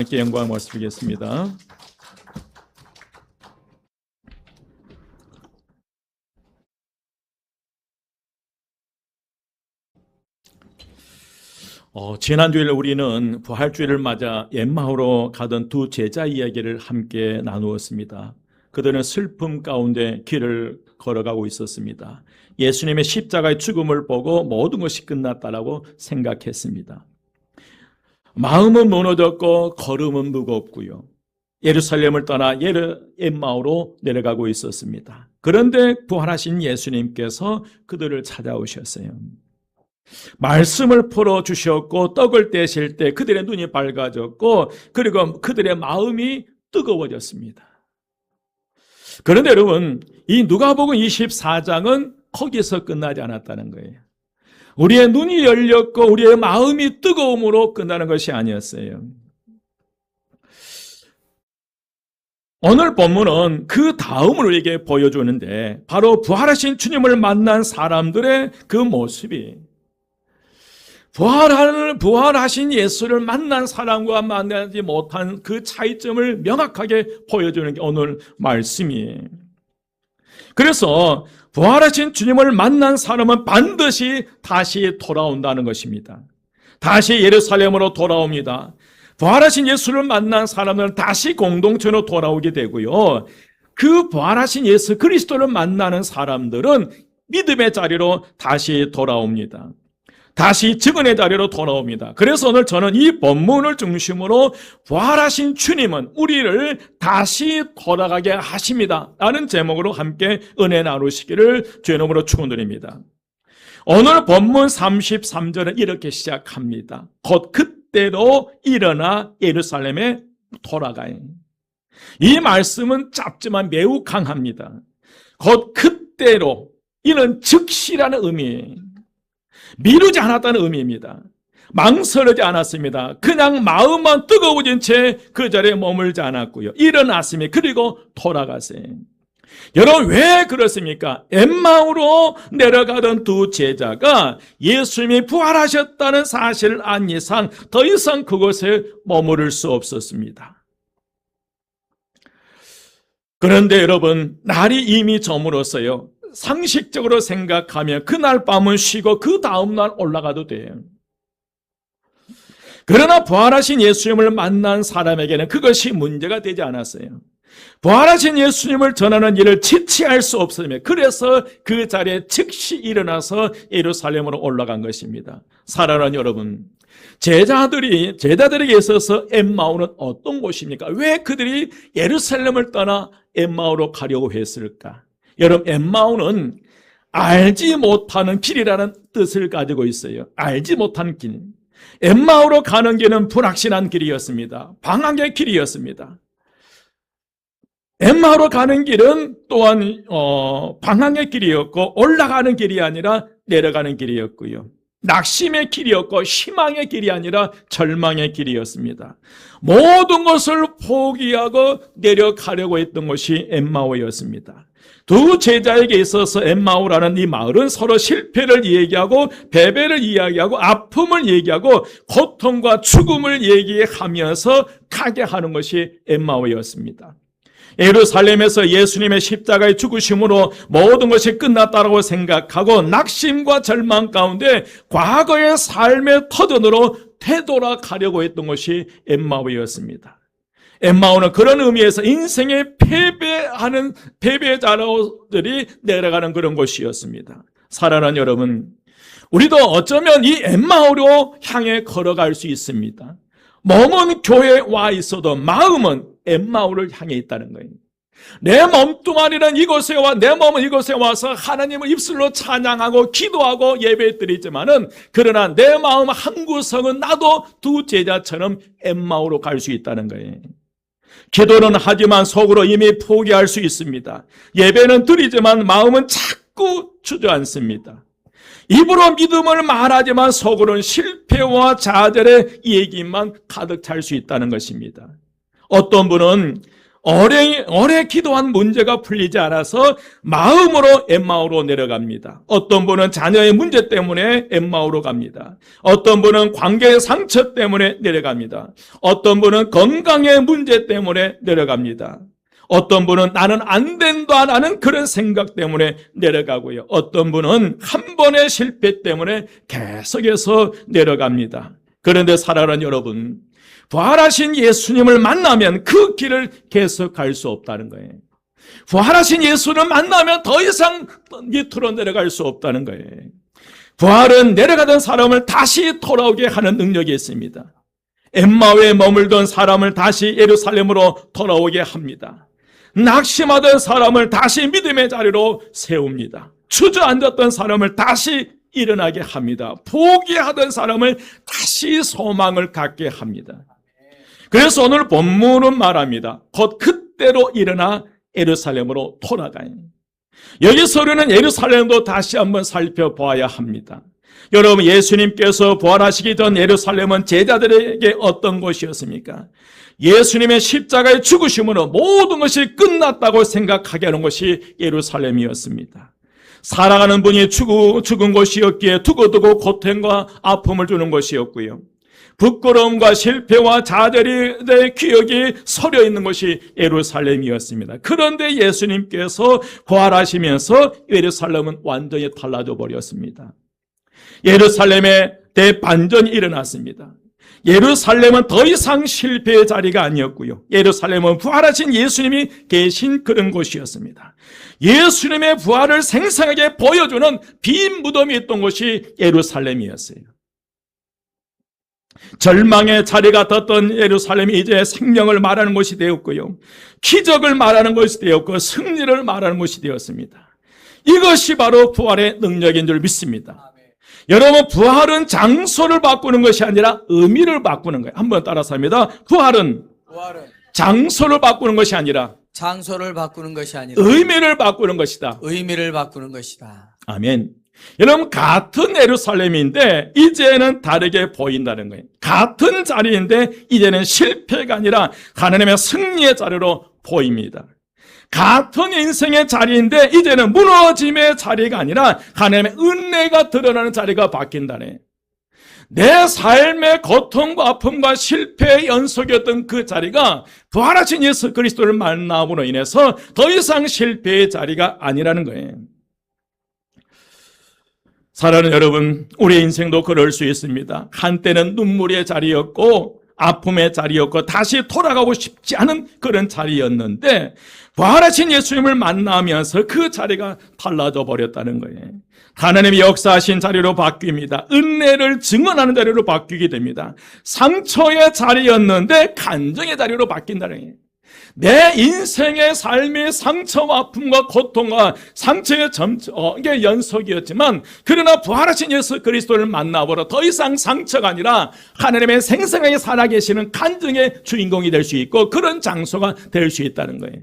함께 영광을 말씀드리겠습니다. 지난주에 우리는 부활주일을 맞아 엠마오로 가던 두 제자 이야기를 함께 나누었습니다. 그들은 슬픔 가운데 길을 걸어가고 있었습니다. 예수님의 십자가의 죽음을 보고 모든 것이 끝났다라고 생각했습니다. 마음은 무너졌고 걸음은 무겁고요. 예루살렘을 떠나 엠마오로 내려가고 있었습니다. 그런데 부활하신 예수님께서 그들을 찾아오셨어요. 말씀을 풀어주셨고 떡을 떼실 때 그들의 눈이 밝아졌고 그리고 그들의 마음이 뜨거워졌습니다. 그런데 여러분, 이 누가복음 24장은 거기서 끝나지 않았다는 거예요. 우리의 눈이 열렸고 우리의 마음이 뜨거움으로 끝나는 것이 아니었어요. 오늘 본문은 그 다음을 우리에게 보여주는데 바로 부활하신 주님을 만난 사람들의 그 모습이 부활하신 예수를 만난 사람과 만나지 못한 그 차이점을 명확하게 보여주는 게 오늘 말씀이에요. 그래서 부활하신 주님을 만난 사람은 반드시 다시 돌아온다는 것입니다. 다시 예루살렘으로 돌아옵니다. 부활하신 예수를 만난 사람은 다시 공동체로 돌아오게 되고요. 그 부활하신 예수 그리스도를 만나는 사람들은 믿음의 자리로 다시 돌아옵니다. 다시 증언의 자리로 돌아옵니다. 그래서 오늘 저는 이 본문을 중심으로 부활하신 주님은 우리를 다시 돌아가게 하십니다 라는 제목으로 함께 은혜 나누시기를 주의 이름으로 축원드립니다. 오늘 본문 33절은 이렇게 시작합니다. 곧 그때로 일어나 예루살렘에 돌아가요. 이 말씀은 짧지만 매우 강합니다. 곧 그때로, 이는 즉시라는 의미예요. 미루지 않았다는 의미입니다. 망설이지 않았습니다. 그냥 마음만 뜨거워진 채 그 자리에 머물지 않았고요. 일어났습니다. 그리고 돌아가세요. 여러분, 왜 그렇습니까? 엠마오로 내려가던 두 제자가 예수님이 부활하셨다는 사실을 안 이상 더 이상 그곳에 머무를 수 없었습니다. 그런데 여러분, 날이 이미 저물었어요. 상식적으로 생각하면 그날 밤은 쉬고 그 다음날 올라가도 돼요. 그러나 부활하신 예수님을 만난 사람에게는 그것이 문제가 되지 않았어요. 부활하신 예수님을 전하는 일을 지체할 수 없었으며 그래서 그 자리에 즉시 일어나서 예루살렘으로 올라간 것입니다. 사랑하는 여러분, 제자들에게 있어서 엠마오는 어떤 곳입니까? 왜 그들이 예루살렘을 떠나 엠마오로 가려고 했을까? 여러분, 엠마오는 알지 못하는 길이라는 뜻을 가지고 있어요. 알지 못하는 길. 엠마오로 가는 길은 불확실한 길이었습니다. 방황의 길이었습니다. 엠마오로 가는 길은 또한 방황의 길이었고 올라가는 길이 아니라 내려가는 길이었고요. 낙심의 길이었고 희망의 길이 아니라 절망의 길이었습니다. 모든 것을 포기하고 내려가려고 했던 것이 엠마오였습니다. 두 제자에게 있어서 엠마오라는 이 마을은 서로 실패를 얘기하고 패배를 이야기하고 아픔을 얘기하고 고통과 죽음을 얘기하면서 가게 하는 것이 엠마오였습니다. 예루살렘에서 예수님의 십자가의 죽으심으로 모든 것이 끝났다고 생각하고 낙심과 절망 가운데 과거의 삶의 터전으로 되돌아가려고 했던 것이 엠마오였습니다. 엠마오는 그런 의미에서 인생의 패배자들이 내려가는 그런 곳이었습니다. 사랑하는 여러분, 우리도 어쩌면 이 엠마오로 향해 걸어갈 수 있습니다. 몸은 교회에 와 있어도 마음은 엠마오를 향해 있다는 거예요. 내 몸뚱아리는 내 몸은 이곳에 와서 하나님을 입술로 찬양하고 기도하고 예배드리지만은 그러나 내 마음 한 구석은 나도 두 제자처럼 엠마오로 갈 수 있다는 거예요. 기도는 하지만 속으로 이미 포기할 수 있습니다. 예배는 드리지만 마음은 자꾸 주저앉습니다. 입으로 믿음을 말하지만 속으로는 실패와 좌절의 얘기만 가득 찰 수 있다는 것입니다. 어떤 분은 오래 기도한 문제가 풀리지 않아서 마음으로 엠마오로 내려갑니다. 어떤 분은 자녀의 문제 때문에 엠마오로 갑니다. 어떤 분은 관계의 상처 때문에 내려갑니다. 어떤 분은 건강의 문제 때문에 내려갑니다. 어떤 분은 나는 안 된다라는 그런 생각 때문에 내려가고요. 어떤 분은 한 번의 실패 때문에 계속해서 내려갑니다. 그런데 사랑하는 여러분, 부활하신 예수님을 만나면 그 길을 계속 갈 수 없다는 거예요. 부활하신 예수를 만나면 더 이상 밑으로 내려갈 수 없다는 거예요. 부활은 내려가던 사람을 다시 돌아오게 하는 능력이 있습니다. 엠마오에 머물던 사람을 다시 예루살렘으로 돌아오게 합니다. 낙심하던 사람을 다시 믿음의 자리로 세웁니다. 주저앉았던 사람을 다시 일어나게 합니다. 포기하던 사람을 다시 소망을 갖게 합니다. 그래서 오늘 본문은 말합니다. 곧 그때로 일어나 예루살렘으로 돌아가요. 여기서 우리는 예루살렘도 다시 한번 살펴보아야 합니다. 여러분, 예수님께서 부활하시기 전 예루살렘은 제자들에게 어떤 곳이었습니까? 예수님의 십자가의 죽으심으로 모든 것이 끝났다고 생각하게 하는 것이 예루살렘이었습니다. 사랑하는 분이 죽은 곳이었기에 두고두고 고통과 아픔을 주는 것이었고요. 부끄러움과 실패와 좌절의 기억이 서려 있는 것이 예루살렘이었습니다. 그런데 예수님께서 부활하시면서 예루살렘은 완전히 달라져 버렸습니다. 예루살렘에 대반전이 일어났습니다. 예루살렘은 더 이상 실패의 자리가 아니었고요. 예루살렘은 부활하신 예수님이 계신 그런 곳이었습니다. 예수님의 부활을 생생하게 보여주는 빈 무덤이 있던 곳이 예루살렘이었어요. 절망의 자리가 떴던 예루살렘이 이제 생명을 말하는 곳이 되었고요. 기적을 말하는 것이 되었고 승리를 말하는 곳이 되었습니다. 이것이 바로 부활의 능력인 줄 믿습니다. 여러분, 부활은 장소를 바꾸는 것이 아니라 의미를 바꾸는 거예요. 한번 따라서 합니다. 부활은 장소를 바꾸는 것이 아니라 의미를 바꾸는 것이다. 의미를 바꾸는 것이다. 아멘. 여러분, 같은 예루살렘인데 이제는 다르게 보인다는 거예요. 같은 자리인데 이제는 실패가 아니라 하나님의 승리의 자리로 보입니다. 같은 인생의 자리인데 이제는 무너짐의 자리가 아니라 하나님의 은혜가 드러나는 자리가 바뀐다네. 내 삶의 고통과 아픔과 실패의 연속이었던 그 자리가 부활하신 예수 그리스도를 만남으로 인해서 더 이상 실패의 자리가 아니라는 거예요. 사랑하는 여러분, 우리의 인생도 그럴 수 있습니다. 한때는 눈물의 자리였고 아픔의 자리였고 다시 돌아가고 싶지 않은 그런 자리였는데 부활하신 예수님을 만나면서 그 자리가 달라져 버렸다는 거예요. 하나님이 역사하신 자리로 바뀝니다. 은혜를 증언하는 자리로 바뀌게 됩니다. 상처의 자리였는데 간증의 자리로 바뀐다는 거예요. 내 인생의 삶의 상처와 아픔과 고통과 상처의 이게 연속이었지만 그러나 부활하신 예수 그리스도를 만나보러 더 이상 상처가 아니라 하나님의 생생하게 살아계시는 간증의 주인공이 될 수 있고 그런 장소가 될 수 있다는 거예요.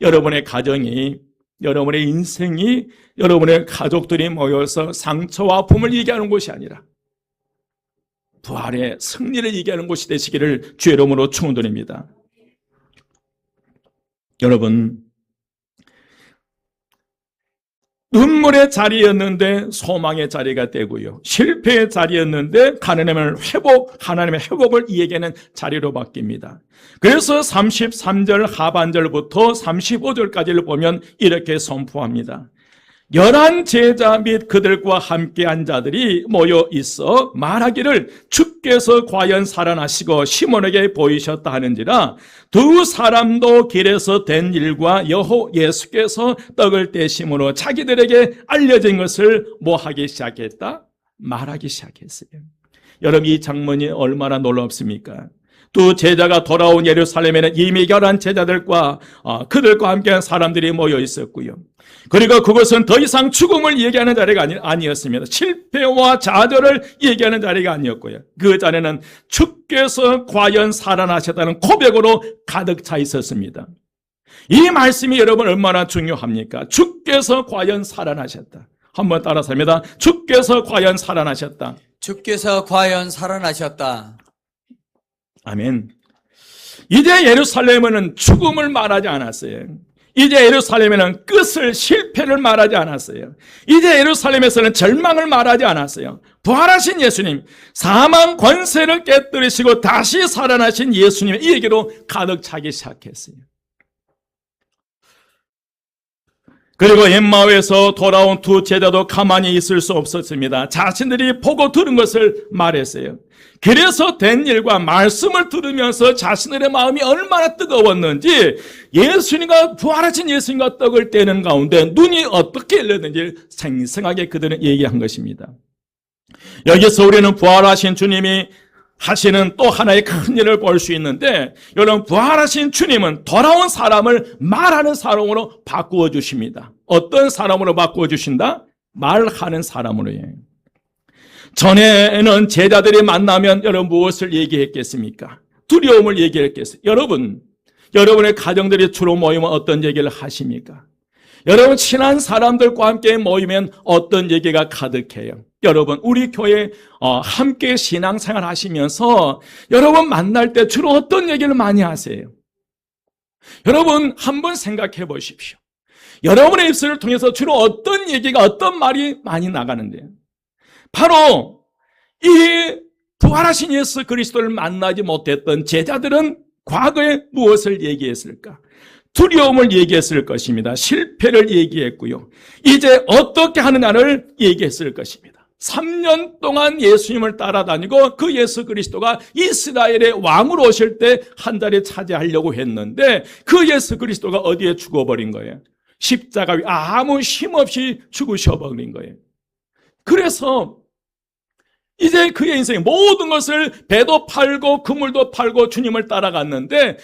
여러분의 가정이, 여러분의 인생이, 여러분의 가족들이 모여서 상처와 아픔을 얘기하는 곳이 아니라 부활의 승리를 얘기하는 곳이 되시기를 주의 이름으로 축원드립니다. 여러분, 눈물의 자리였는데 소망의 자리가 되고요. 실패의 자리였는데 하나님의 회복을 이야기하는 자리로 바뀝니다. 그래서 33절 하반절부터 35절까지를 보면 이렇게 선포합니다. 11 제자 및 그들과 함께한 자들이 모여 있어 말하기를 주께서 과연 살아나시고 시몬에게 보이셨다 하는지라 두 사람도 길에서 된 일과 예수께서 떡을 떼심으로 자기들에게 알려진 것을 뭐하기 시작했다? 말하기 시작했어요. 여러분, 이 장면이 얼마나 놀랍습니까? 두 제자가 돌아온 예루살렘에는 이미 11 제자들과 그들과 함께한 사람들이 모여 있었고요. 그리고 그것은 더 이상 죽음을 얘기하는 자리가 아니었습니다. 실패와 좌절을 얘기하는 자리가 아니었고요. 그 자리는 주께서 과연 살아나셨다는 고백으로 가득 차 있었습니다. 이 말씀이 여러분 얼마나 중요합니까? 주께서 과연 살아나셨다. 한번 따라서 합니다. 주께서 과연 살아나셨다. 주께서 과연 살아나셨다. 아멘. 이제 예루살렘은 죽음을 말하지 않았어요. 이제 예루살렘에는 끝을, 실패를 말하지 않았어요. 이제 예루살렘에서는 절망을 말하지 않았어요. 부활하신 예수님, 사망 권세를 깨뜨리시고 다시 살아나신 예수님의 이 얘기로 가득 차기 시작했어요. 그리고 엠마오에서 돌아온 두 제자도 가만히 있을 수 없었습니다. 자신들이 보고 들은 것을 말했어요. 그래서 된 일과 말씀을 들으면서 자신들의 마음이 얼마나 뜨거웠는지, 예수님과 부활하신 예수님과 떡을 떼는 가운데 눈이 어떻게 열렸는지 생생하게 그들은 얘기한 것입니다. 여기서 우리는 부활하신 주님이 하시는 또 하나의 큰 일을 볼 수 있는데, 여러분, 부활하신 주님은 돌아온 사람을 말하는 사람으로 바꾸어 주십니다. 어떤 사람으로 바꾸어 주신다? 말하는 사람으로요. 전에는 제자들이 만나면 여러분 무엇을 얘기했겠습니까? 두려움을 얘기했겠어요. 여러분의 가정들이 주로 모이면 어떤 얘기를 하십니까? 여러분, 친한 사람들과 함께 모이면 어떤 얘기가 가득해요? 여러분, 우리 교회 함께 신앙생활 하시면서 여러분 만날 때 주로 어떤 얘기를 많이 하세요? 여러분, 한번 생각해 보십시오. 여러분의 입술을 통해서 주로 어떤 얘기가, 어떤 말이 많이 나가는데요? 바로 이 부활하신 예수 그리스도를 만나지 못했던 제자들은 과거에 무엇을 얘기했을까? 두려움을 얘기했을 것입니다. 실패를 얘기했고요. 이제 어떻게 하느냐를 얘기했을 것입니다. 3년 동안 예수님을 따라다니고 그 예수 그리스도가 이스라엘의 왕으로 오실 때 한 자리 차지하려고 했는데, 그 예수 그리스도가 어디에 죽어버린 거예요? 십자가 위에 아무 힘 없이 죽으셔버린 거예요. 그래서 이제 그의 인생에 모든 것을, 배도 팔고 그물도 팔고 주님을 따라갔는데,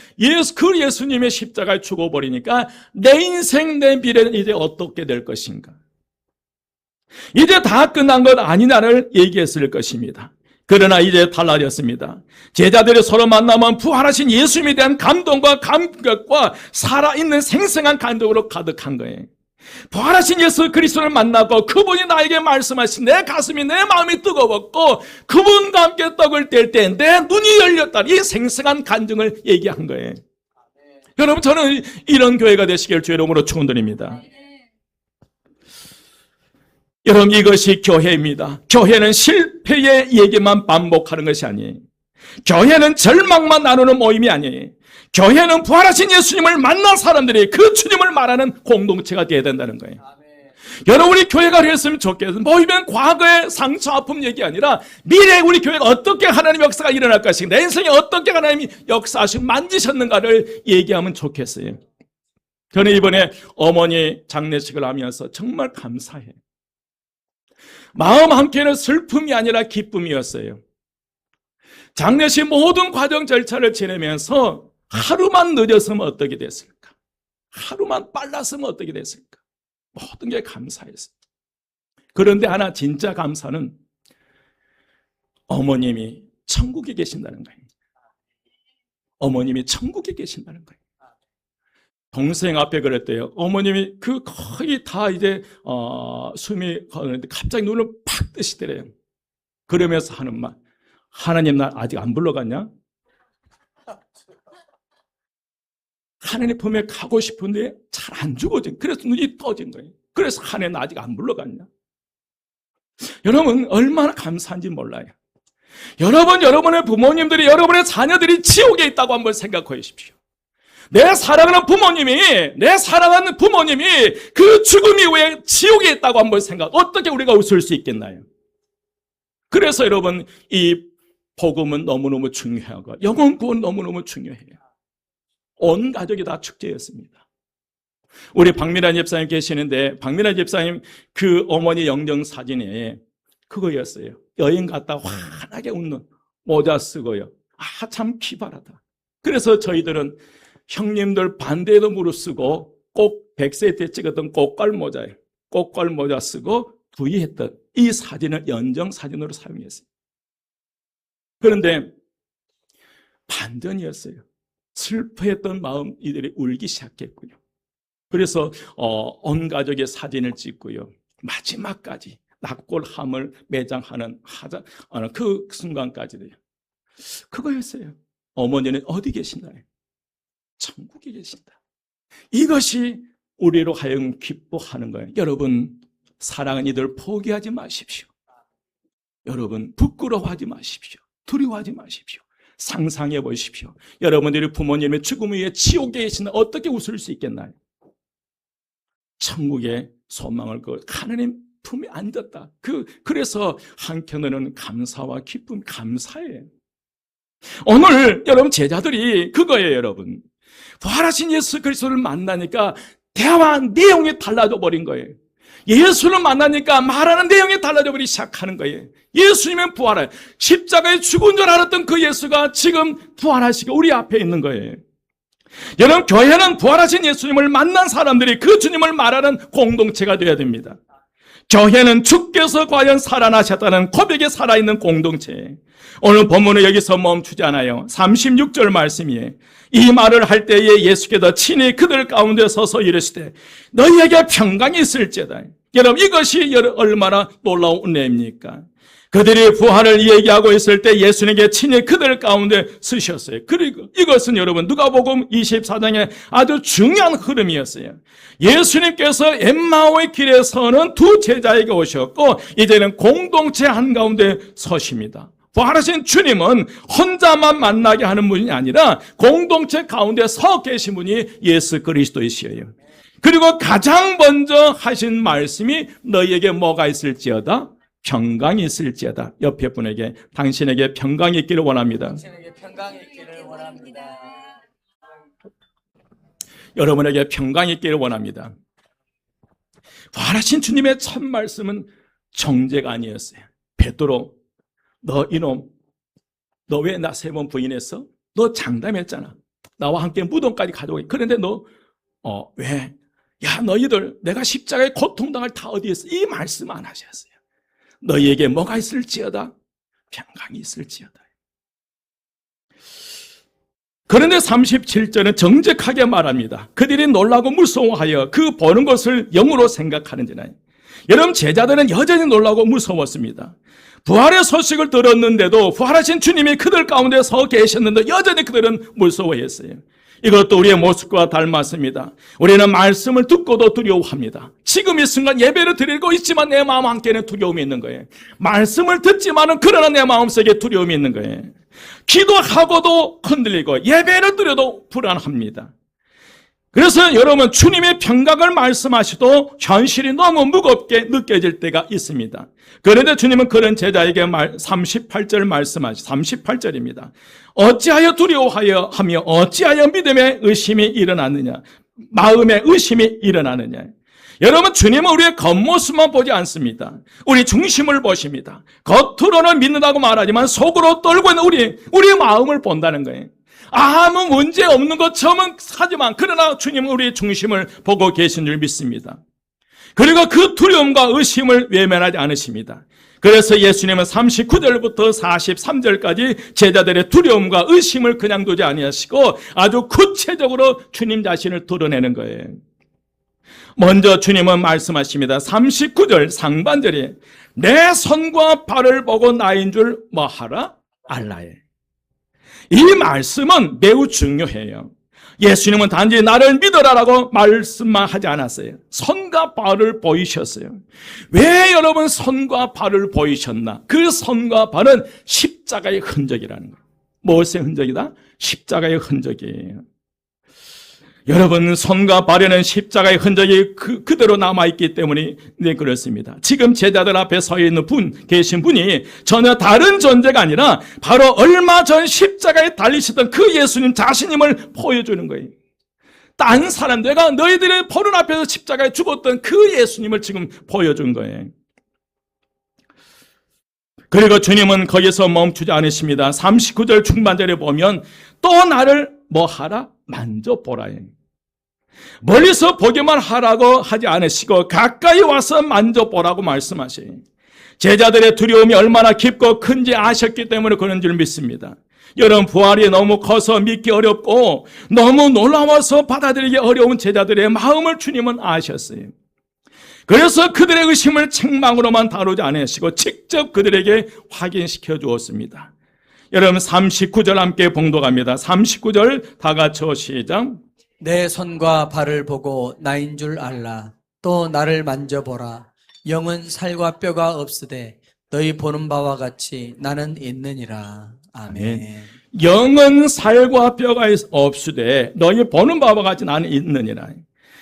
그 예수님의 십자가에 죽어버리니까 내 인생, 내 미래는 이제 어떻게 될 것인가? 이제 다 끝난 것 아니냐를 얘기했을 것입니다. 그러나 이제 달라졌습니다. 제자들이 서로 만나면 부활하신 예수님에 대한 감동과 감격과 살아있는 생생한 감동으로 가득한 거예요. 부활하신 예수 그리스도를 만나고 그분이 나에게 말씀하신, 내 가슴이, 내 마음이 뜨거웠고 그분과 함께 떡을 뗄 때 내 눈이 열렸다, 이 생생한 간증을 얘기한 거예요. 여러분, 저는 이런 교회가 되시길 주의 이름으로 축원드립니다. 여러분, 이것이 교회입니다. 교회는 실패의 얘기만 반복하는 것이 아니에요. 교회는 절망만 나누는 모임이 아니에요. 교회는 부활하신 예수님을 만난 사람들이 그 주님을 말하는 공동체가 되어야 된다는 거예요. 여러분이 교회가 되었으면 좋겠어요. 모이면 과거의 상처, 아픔 얘기 아니라 미래에 우리 교회가 어떻게 하나님의 역사가 일어날 것인가, 내 인생에 어떻게 하나님이 역사하시고 만지셨는가를 얘기하면 좋겠어요. 저는 이번에 어머니 장례식을 하면서 정말 감사해요. 마음 한켠에는 슬픔이 아니라 기쁨이었어요. 장례식 모든 과정 절차를 지내면서 하루만 늦었으면 어떻게 됐을까? 하루만 빨랐으면 어떻게 됐을까? 모든 게 감사했어요. 그런데 하나 진짜 감사는 어머님이 천국에 계신다는 거예요. 어머님이 천국에 계신다는 거예요. 동생 앞에 그랬대요. 어머님이 거의 다 이제 숨이 가는데 갑자기 눈을 팍 뜨시더래요. 그러면서 하는 말, 하나님 나 아직 안 불러갔냐? 하나님 품에 가고 싶은데 잘 안 죽어진, 그래서 눈이 떠진 거예요. 그래서 하나님 나 아직 안 불러갔냐? 여러분, 얼마나 감사한지 몰라요. 여러분의 부모님들이, 여러분의 자녀들이 지옥에 있다고 한번 생각해 보십시오. 내 사랑하는 부모님이 그 죽음 이후에 지옥에 있다고 한번 어떻게 우리가 웃을 수 있겠나요? 그래서 여러분, 이 복음은 너무너무 중요하고 영혼 구원 너무너무 중요해요. 온 가족이 다 축제였습니다. 우리 박미란 집사님 계시는데, 박미란 집사님 그 어머니 영정 사진에 그거였어요. 여행 갔다 환하게 웃는 모자 쓰고요. 참 기발하다. 그래서 저희들은 형님들 반대에도 무릎 쓰고 꼭 100세 때 찍었던 꽃갈 모자예요. 꽃갈 모자 쓰고 부의했던 이 사진을 연정 사진으로 사용했어요. 그런데 반전이었어요. 슬퍼했던 마음 이들이 울기 시작했고요. 그래서 온 가족의 사진을 찍고요. 마지막까지 낙골함을 매장하는 그 순간까지도요. 그거였어요. 어머니는 어디 계시나요? 천국에 계신다. 이것이 우리로 하여금 기뻐하는 거예요. 여러분, 사랑하는 이들 포기하지 마십시오. 여러분, 부끄러워하지 마십시오. 두려워하지 마십시오. 상상해 보십시오. 여러분들이 부모님의 죽음 후에 지옥에 계시는 어떻게 웃을 수 있겠나요? 천국의 소망을 하나님 품에 앉았다. 그래서 한켠으로는 감사와 기쁨, 감사해요. 오늘 여러분 제자들이 그거예요, 여러분. 부활하신 예수 그리스도를 만나니까 대화 내용이 달라져 버린 거예요. 예수를 만나니까 말하는 내용이 달라져 버리기 시작하는 거예요. 예수님은 부활해. 십자가에 죽은 줄 알았던 그 예수가 지금 부활하시고 우리 앞에 있는 거예요. 여러분, 교회는 부활하신 예수님을 만난 사람들이 그 주님을 말하는 공동체가 되어야 됩니다. 교회는 주께서 과연 살아나셨다는 고백에 살아있는 공동체. 오늘 본문은 여기서 멈추지 않아요. 36절 말씀이에요. 이 말을 할 때에 예수께서 친히 그들 가운데 서서 이르시되 너희에게 평강이 있을지어다. 여러분, 이것이 얼마나 놀라운 은혜입니까? 그들이 부활을 얘기하고 있을 때 예수님께 친히 그들 가운데 쓰셨어요. 그리고 이것은 여러분 누가복음 24장의 아주 중요한 흐름이었어요. 예수님께서 엠마오의 길에서는 두 제자에게 오셨고 이제는 공동체 한가운데 서십니다. 부활하신 주님은 혼자만 만나게 하는 분이 아니라 공동체 가운데 서 계신 분이 예수 그리스도이시여요. 그리고 가장 먼저 하신 말씀이 너희에게 뭐가 있을지어다? 평강이 있을지어다. 옆에 분에게 당신에게 평강이 있기를 원합니다. 당신에게 평강이 있기를 원합니다. 여러분에게 평강이 있기를 원합니다. 부활하신 주님의 첫 말씀은 정죄가 아니었어요. 베드로, 너 이놈, 너 왜 나 3번 부인했어? 너 장담했잖아. 나와 함께 무덤까지 가져오게. 그런데 너 왜? 야, 너희들 내가 십자가에 고통당할 다 어디 있어? 이 말씀 안 하셨어요. 너희에게 뭐가 있을지어다? 평강이 있을지어다. 그런데 37절은 정직하게 말합니다. 그들이 놀라고 무서워하여 그 보는 것을 영으로 생각하는지라. 여러분, 제자들은 여전히 놀라고 무서웠습니다. 부활의 소식을 들었는데도 부활하신 주님이 그들 가운데 서 계셨는데 여전히 그들은 무서워했어요. 이것도 우리의 모습과 닮았습니다. 우리는 말씀을 듣고도 두려워합니다. 지금 이 순간 예배를 드리고 있지만 내 마음 한켠에 두려움이 있는 거예요. 말씀을 듣지만은 그러나 내 마음속에 두려움이 있는 거예요. 기도하고도 흔들리고 예배를 드려도 불안합니다. 그래서 여러분, 주님의 평강을 말씀하셔도 현실이 너무 무겁게 느껴질 때가 있습니다. 그런데 주님은 그런 제자에게 38절 말씀하시 38절입니다. 어찌하여 두려워하여 하며 어찌하여 믿음에 의심이 일어나느냐, 마음에 의심이 일어나느냐. 여러분, 주님은 우리의 겉모습만 보지 않습니다. 우리 중심을 보십니다. 겉으로는 믿는다고 말하지만 속으로 떨고 있는 우리의 마음을 본다는 거예요. 아무 문제 없는 것처럼은 하지만 그러나 주님은 우리의 중심을 보고 계신 줄 믿습니다. 그리고 그 두려움과 의심을 외면하지 않으십니다. 그래서 예수님은 39절부터 43절까지 제자들의 두려움과 의심을 그냥 두지 아니하시고 아주 구체적으로 주님 자신을 드러내는 거예요. 먼저 주님은 말씀하십니다. 39절 상반절에 내 손과 발을 보고 나인 줄 뭐하라? 알라에. 이 말씀은 매우 중요해요. 예수님은 단지 나를 믿어라라고 말씀만 하지 않았어요. 손과 발을 보이셨어요. 왜 여러분 손과 발을 보이셨나? 그 손과 발은 십자가의 흔적이라는 거예요. 무엇의 흔적이다? 십자가의 흔적이에요. 여러분, 손과 발에는 십자가의 흔적이 그대로 남아있기 때문에 그렇습니다. 지금 제자들 앞에 서 있는 계신 분이 전혀 다른 존재가 아니라 바로 얼마 전 십자가에 달리셨던 그 예수님 자신임을 보여주는 거예요. 딴 사람, 내가 너희들의 보는 앞에서 십자가에 죽었던 그 예수님을 지금 보여준 거예요. 그리고 주님은 거기서 멈추지 않으십니다. 39절 중반절에 보면 또 나를 뭐하라? 만져보라. 멀리서 보기만 하라고 하지 않으시고 가까이 와서 만져보라고 말씀하세요. 제자들의 두려움이 얼마나 깊고 큰지 아셨기 때문에 그런 줄 믿습니다. 여러분, 부활이 너무 커서 믿기 어렵고 너무 놀라워서 받아들이기 어려운 제자들의 마음을 주님은 아셨어요. 그래서 그들의 의심을 책망으로만 다루지 않으시고 직접 그들에게 확인시켜 주었습니다. 여러분 39절 함께 봉독합니다. 39절 다 같이 시작. 내 손과 발을 보고 나인 줄 알라. 또 나를 만져보라. 영은 살과 뼈가 없으되 너희 보는 바와 같이 나는 있느니라. 아멘. 영은 살과 뼈가 없으되 너희 보는 바와 같이 나는 있느니라.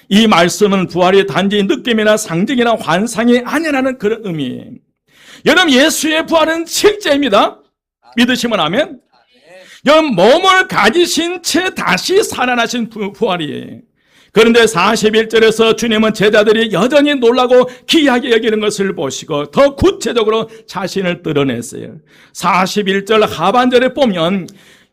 이 말씀은 부활이 단지 느낌이나 상징이나 환상이 아니라는 그런 의미예요. 여러분 예수의 부활은 실제입니다. 믿으시면 아멘. 여러분 몸을 가지신 채 다시 살아나신 부활이에요. 그런데 41절에서 주님은 제자들이 여전히 놀라고 기이하게 여기는 것을 보시고 더 구체적으로 자신을 드러냈어요. 41절 하반절에 보면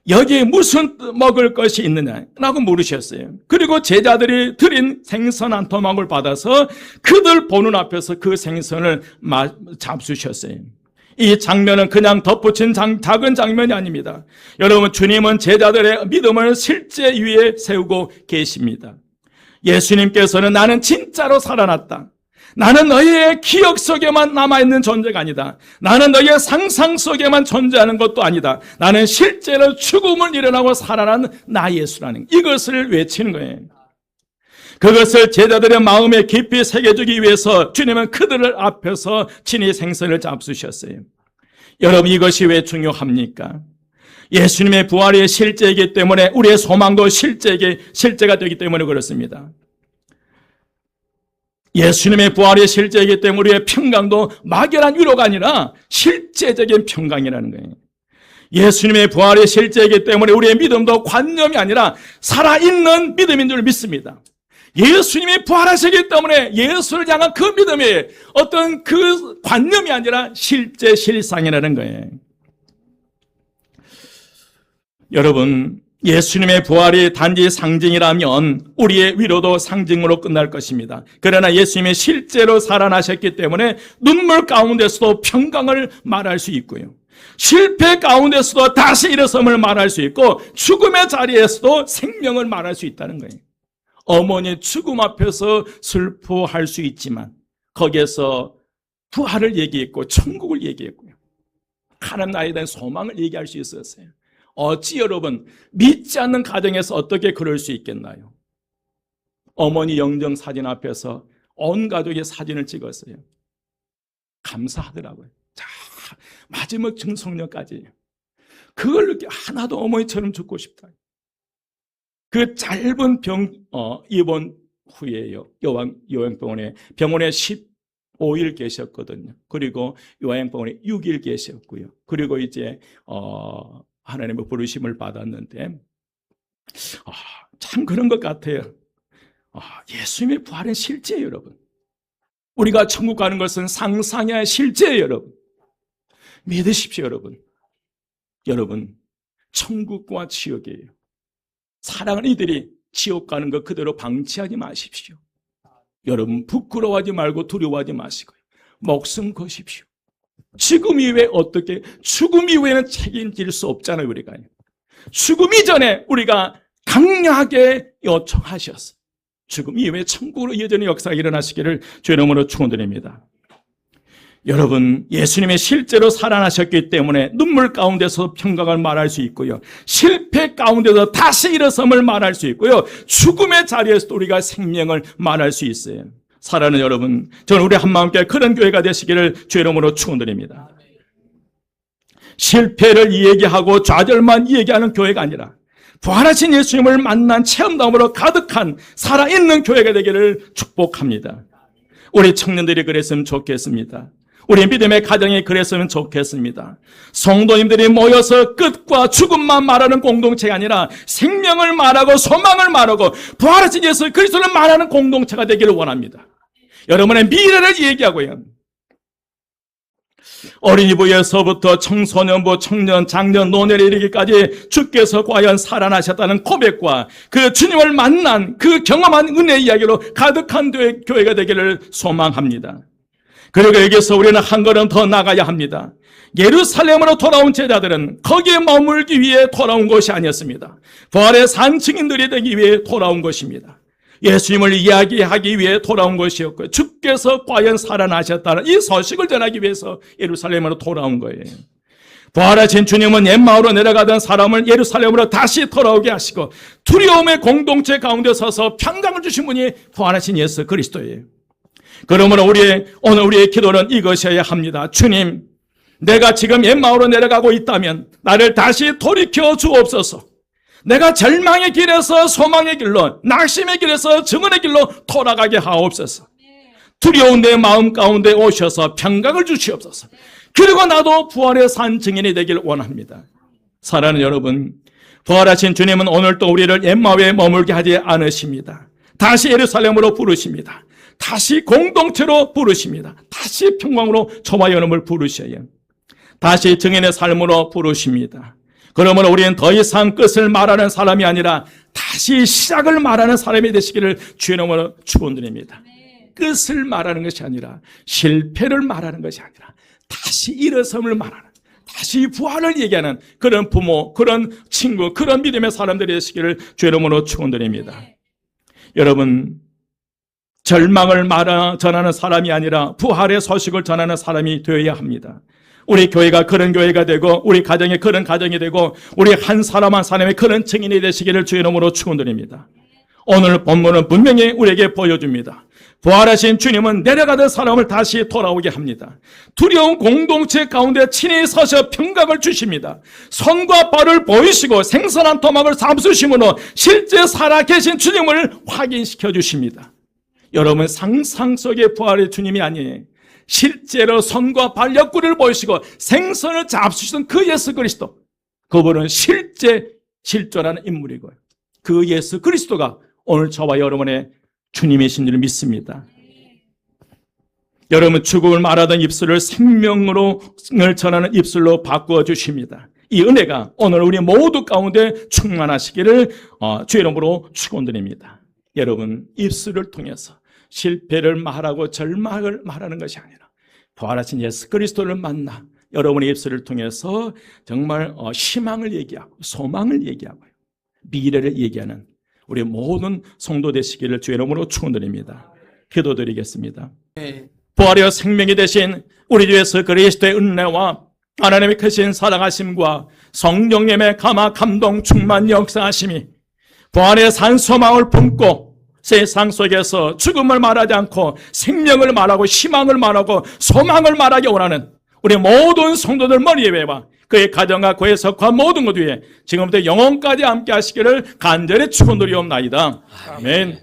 여기에 무슨 먹을 것이 있느냐라고 물으셨어요. 그리고 제자들이 드린 생선 한 토막을 받아서 그들 보는 앞에서 그 생선을 잡수셨어요. 이 장면은 그냥 덧붙인 작은 장면이 아닙니다. 여러분 주님은 제자들의 믿음을 실제 위에 세우고 계십니다. 예수님께서는 나는 진짜로 살아났다. 나는 너희의 기억 속에만 남아있는 존재가 아니다. 나는 너희의 상상 속에만 존재하는 것도 아니다. 나는 실제로 죽음을 일어나고 살아난 나 예수라는 이것을 외치는 거예요. 그것을 제자들의 마음에 깊이 새겨주기 위해서 주님은 그들을 앞에서 친히 생선을 잡수셨어요. 여러분 이것이 왜 중요합니까? 예수님의 부활이 실제이기 때문에 우리의 소망도 실제가 되기 때문에 그렇습니다. 예수님의 부활이 실제이기 때문에 우리의 평강도 막연한 위로가 아니라 실제적인 평강이라는 거예요. 예수님의 부활이 실제이기 때문에 우리의 믿음도 관념이 아니라 살아있는 믿음인 줄 믿습니다. 예수님이 부활하시기 때문에 예수를 향한 그 믿음이 어떤 그 관념이 아니라 실제 실상이라는 거예요. 여러분, 예수님의 부활이 단지 상징이라면 우리의 위로도 상징으로 끝날 것입니다. 그러나 예수님이 실제로 살아나셨기 때문에 눈물 가운데서도 평강을 말할 수 있고요. 실패 가운데서도 다시 일어섬을 말할 수 있고 죽음의 자리에서도 생명을 말할 수 있다는 거예요. 어머니 죽음 앞에서 슬퍼할 수 있지만 거기에서 부활을 얘기했고 천국을 얘기했고요. 하나님 나라에 대한 소망을 얘기할 수 있었어요. 어찌 여러분 믿지 않는 가정에서 어떻게 그럴 수 있겠나요? 어머니 영정 사진 앞에서 온 가족의 사진을 찍었어요. 감사하더라고요. 자, 마지막 증송년까지 그걸 이렇게 하나도 어머니처럼 죽고 싶다. 그 짧은 입원 후에요. 요양병원에 15일 계셨거든요. 그리고 요양병원에 6일 계셨고요. 그리고 이제 하나님의 부르심을 받았는데 참 그런 것 같아요. 예수님의 부활은 실제예요, 여러분. 우리가 천국 가는 것은 상상이 아니라 실제예요, 여러분. 믿으십시오, 여러분. 여러분, 천국과 지옥이에요. 사랑하는 이들이 지옥 가는 것 그대로 방치하지 마십시오. 여러분 부끄러워하지 말고 두려워하지 마시고요. 목숨 거십시오. 죽음 이후에 어떻게 죽음 이후에는 책임질 수 없잖아요. 우리가 죽음 이전에 우리가 강력하게 요청하셨어요. 죽음 이후에 천국으로 여전히 역사가 일어나시기를 주의 이름으로 축원드립니다. 여러분 예수님이 실제로 살아나셨기 때문에 눈물 가운데서 평강을 말할 수 있고요. 실패 가운데서 다시 일어섬을 말할 수 있고요. 죽음의 자리에서도 우리가 생명을 말할 수 있어요. 사랑하는 여러분, 저는 우리 한마음께 그런 교회가 되시기를 주의 이름으로 축원드립니다. 실패를 얘기하고 좌절만 얘기하는 교회가 아니라 부활하신 예수님을 만난 체험담으로 가득한 살아있는 교회가 되기를 축복합니다. 우리 청년들이 그랬으면 좋겠습니다. 우리 믿음의 가정이 그랬으면 좋겠습니다. 성도님들이 모여서 끝과 죽음만 말하는 공동체가 아니라 생명을 말하고 소망을 말하고 부활하신 예수 그리스도를 말하는 공동체가 되기를 원합니다. 여러분의 미래를 얘기하고요. 어린이부에서부터 청소년부, 청년, 장년, 노년에 이르기까지 주께서 과연 살아나셨다는 고백과 그 주님을 만난 그 경험한 은혜 이야기로 가득한 교회가 되기를 소망합니다. 그리고 여기서 우리는 한 걸음 더 나가야 합니다. 예루살렘으로 돌아온 제자들은 거기에 머물기 위해 돌아온 것이 아니었습니다. 부활의 산 증인들이 되기 위해 돌아온 것입니다. 예수님을 이야기하기 위해 돌아온 것이었고요. 주께서 과연 살아나셨다는 이 소식을 전하기 위해서 예루살렘으로 돌아온 거예요. 부활하신 주님은 옛마을로 내려가던 사람을 예루살렘으로 다시 돌아오게 하시고 두려움의 공동체 가운데 서서 평강을 주신 분이 부활하신 예수 그리스도예요. 그러므로 오늘 우리의 기도는 이것이어야 합니다. 주님, 내가 지금 옛마을로 내려가고 있다면 나를 다시 돌이켜 주옵소서. 내가 절망의 길에서 소망의 길로, 낙심의 길에서 증언의 길로 돌아가게 하옵소서. 두려운 내 마음 가운데 오셔서 평강을 주시옵소서. 그리고 나도 부활의 산 증인이 되길 원합니다. 사랑하는 여러분, 부활하신 주님은 오늘도 우리를 옛마을에 머물게 하지 않으십니다. 다시 예루살렘으로 부르십니다. 다시 공동체로 부르십니다. 다시 평강으로 저와 여러분을 부르셔요. 다시 증인의 삶으로 부르십니다. 그러므로 우리는 더 이상 끝을 말하는 사람이 아니라 다시 시작을 말하는 사람이 되시기를 주의 이름으로 축원드립니다. 끝을 말하는 것이 아니라 실패를 말하는 것이 아니라 다시 일어섬을 말하는, 다시 부활을 얘기하는 그런 부모, 그런 친구, 그런 믿음의 사람들이 되시기를 주의 이름으로 축원드립니다. 여러분, 절망을 전하는 사람이 아니라 부활의 소식을 전하는 사람이 되어야 합니다. 우리 교회가 그런 교회가 되고 우리 가정이 그런 가정이 되고 우리 한 사람 한 사람의 그런 증인이 되시기를 주의 이름으로 축원드립니다. 오늘 본문은 분명히 우리에게 보여줍니다. 부활하신 주님은 내려가던 사람을 다시 돌아오게 합니다. 두려운 공동체 가운데 친히 서셔 평강을 주십니다. 손과 발을 보이시고 생선한 토막을 잡수심으로 실제 살아계신 주님을 확인시켜 주십니다. 여러분, 상상 속의 부활의 주님이 아니에요. 실제로 손과 발 옆구리를 보이시고 생선을 잡수시던 그 예수 그리스도, 그분은 실존하는 인물이고요. 그 예수 그리스도가 오늘 저와 여러분의 주님이신 줄 믿습니다. 여러분, 죽음을 말하던 입술을 생명을 전하는 입술로 바꾸어 주십니다. 이 은혜가 오늘 우리 모두 가운데 충만하시기를 주의 이름으로 축원드립니다. 여러분, 입술을 통해서 실패를 말하고 절망을 말하는 것이 아니라 부활하신 예수 그리스도를 만나 여러분의 입술을 통해서 정말 희망을 얘기하고 소망을 얘기하고요, 미래를 얘기하는 우리 모든 성도 되시기를 주의 이름으로 축원드립니다. 기도드리겠습니다. 부활의 생명이 되신 우리 주 예수 그리스도의 은혜와 하나님의 크신 사랑하심과 성령님의 감동 충만 역사하심이 부활의 산 소망을 품고 세상 속에서 죽음을 말하지 않고 생명을 말하고 희망을 말하고 소망을 말하기 원하는 우리 모든 성도들 머리 위에와 그의 가정과 그의 속한 모든 것 위에 지금부터 영원까지 함께 하시기를 간절히 축원드리옵나이다. 아멘.